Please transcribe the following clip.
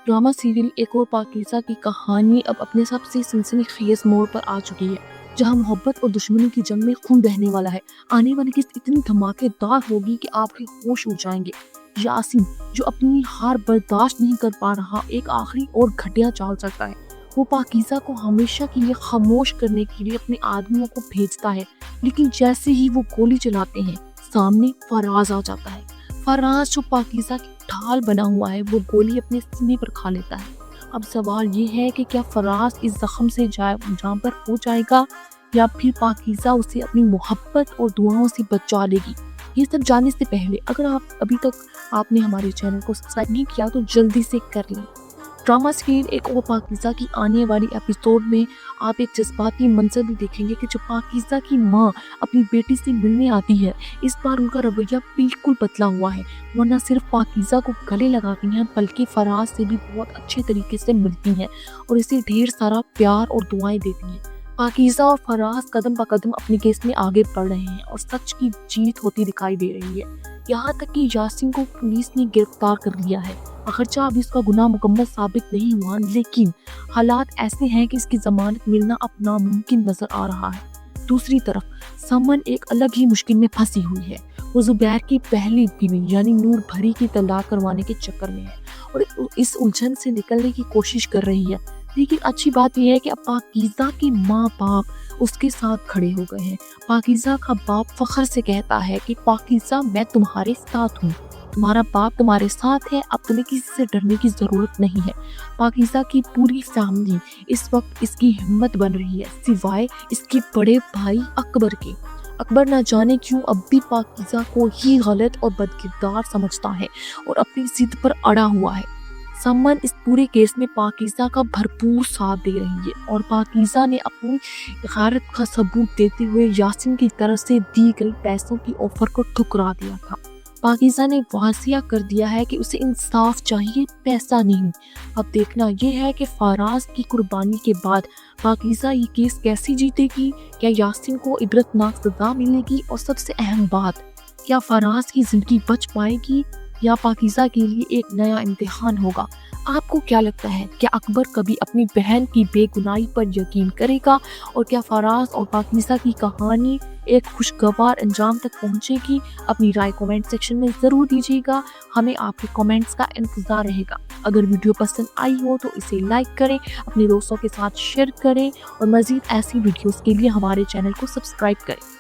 Drama serial एक और पाकीज़ा की कहानी अब अपने सबसे सनसनीखेज मोड़ पर आ चुकी है, जहां मोहब्बत और दुश्मनी की जंग में खून बहने वाला है। आने वाली किस्त इतनी धमाकेदार होगी कि आपके होश उड़ जाएंगे। यासीन, जो अपनी हार बर्दाश्त नहीं कर पा रहा, एक आखिरी और घटिया चाल चलता है। वो पाकीज़ा को हमेशा के लिए खामोश करने के लिए अपने आदमियों को भेजता है, लेकिन जैसे ही वो गोली चलाते हैं, सामने फराज आ जाता है। फराज जो पाकीज़ा की ढाल बना हुआ है, वो गोली अपने सीने पर खा लेता है। अब सवाल ये है कि क्या फराज इस जख्म से जान पर हो जाएगा या फिर पाकीज़ा उसे अपनी मोहब्बत और दुआओं से बचा लेगी। ये सब जानने से पहले अगर आप अभी तक आपने हमारे चैनल को सब्सक्राइब नहीं किया तो जल्दी से कर लें। ड्रामा सीरियल एक और पाकीज़ा की आने वाली एपिसोड में आप एक जज्बाती मंजर भी देखेंगे कि जब पाकीज़ा की माँ अपनी बेटी से मिलने आती है, इस बार उनका रवैया बिल्कुल बदला हुआ है। वो न सिर्फ पाकीज़ा को गले लगाती हैं, बल्कि फराज से भी बहुत अच्छे तरीके से मिलती हैं और इसे ढेर सारा प्यार और दुआएं देती हैं। पाकीज़ा और फराज कदम ब कदम अपने केस में आगे बढ़ रहे हैं और सच की जीत होती दिखाई दे रही है। यहाँ तक कि यासीन को पुलिस ने गिरफ्तार कर लिया है। अगरचे अभी इसका गुनाह मुकम्मल साबित नहीं हुआ, लेकिन हालात ऐसे हैं कि इसकी जमानत मिलना अब नामुमकिन नजर आ रहा है। दूसरी तरफ समन एक अलग ही मुश्किल में फंसी हुई है। वो जुबैर की पहली बीवी यानी नूर भरी की तलाक करवाने के चक्कर में है और इस उलझन से निकलने की कोशिश कर रही है। लेकिन अच्छी बात यह है कि अब पाकीज़ा के माँ बाप उसके साथ खड़े हो गए हैं। पाकीज़ा का बाप फख्र से कहता है कि पाकीज़ा, मैं तुम्हारे साथ हूँ, तुम्हारा बाप तुम्हारे साथ है, अब तुम्हें किसी से डरने की जरूरत नहीं है। पाकीज़ा की पूरी फैमिली इस वक्त इसकी हिम्मत बन रही है, सिवाय इसके बड़े भाई अकबर के। अकबर न जाने क्यों अब भी पाकीज़ा को ही गलत और बदकिरदार समझता है और अपनी जिद पर अड़ा हुआ है। समन इस पूरे केस में पाकीज़ा का भरपूर साथ दे रही है और पाकीज़ा ने अपनी गैरत का सबूत देते हुए यासीन की तरफ से दी गई पैसों की ऑफर को ठुकरा दिया था। पाकीज़ा ने वासिया कर दिया है कि उसे इंसाफ चाहिए, पैसा नहीं। अब देखना यह है कि फराज की कुर्बानी के बाद पाकीज़ा ये केस कैसे जीतेगी। क्या यासीन को इबरतनाक सजा मिलेगी और सबसे अहम बात, क्या फराज की जिंदगी बच पाएगी या पाकीज़ा के लिए एक नया इम्तिहान होगा। आपको क्या लगता है, क्या अकबर कभी अपनी बहन की बेगुनाही पर यकीन करेगा और क्या फराज और पाकीज़ा की कहानी एक खुशगवार अंजाम तक पहुंचेगी? अपनी राय कमेंट सेक्शन में ज़रूर दीजिएगा, हमें आपके कमेंट्स का इंतज़ार रहेगा। अगर वीडियो पसंद आई हो तो इसे लाइक करें, अपने दोस्तों के साथ शेयर करें और मज़ीद ऐसी वीडियोस के लिए हमारे चैनल को सब्सक्राइब करें।